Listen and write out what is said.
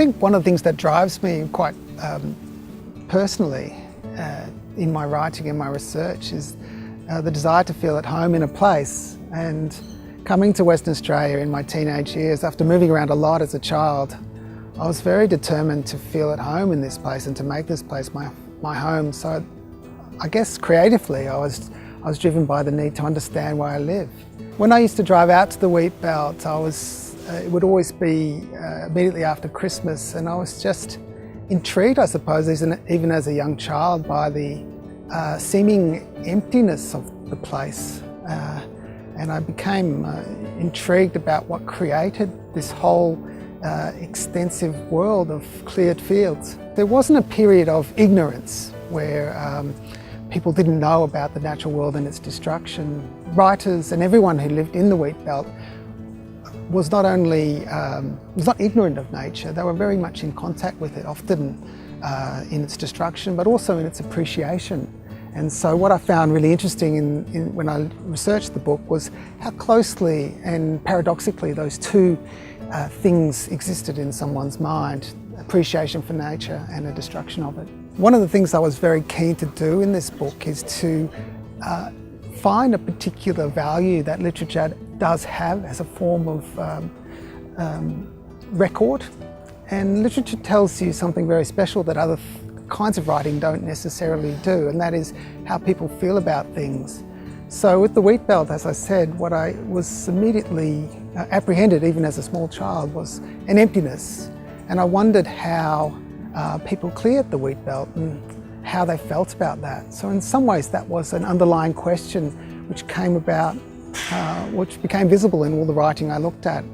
think one of the things that drives me quite personally in my writing and my research is the desire to feel at home in a place. And coming to Western Australia in my teenage years, after moving around a lot as a child, I was very determined to feel at home in this place and to make this place my home. So I guess creatively I was driven by the need to understand where I live. When I used to drive out to the wheatbelt, it would always be immediately after Christmas, and I was just intrigued, I suppose, even as a young child, by the seeming emptiness of the place. And I became intrigued about what created this whole extensive world of cleared fields. There wasn't a period of ignorance where people didn't know about the natural world and its destruction. Writers and everyone who lived in the wheatbelt was not only was not ignorant of nature, they were very much in contact with it, often in its destruction, but also in its appreciation. And so what I found really interesting when I researched the book was how closely and paradoxically those two things existed in someone's mind: appreciation for nature and a destruction of it. One of the things I was very keen to do in this book is to find a particular value that literature does have as a form of record. And literature tells you something very special that other kinds of writing don't necessarily do, and that is how people feel about things. So with the wheatbelt, as I said, what I was immediately apprehended, even as a small child, was an emptiness. And I wondered how people cleared the wheatbelt and how they felt about that. So in some ways that was an underlying question which came about, which became visible in all the writing I looked at.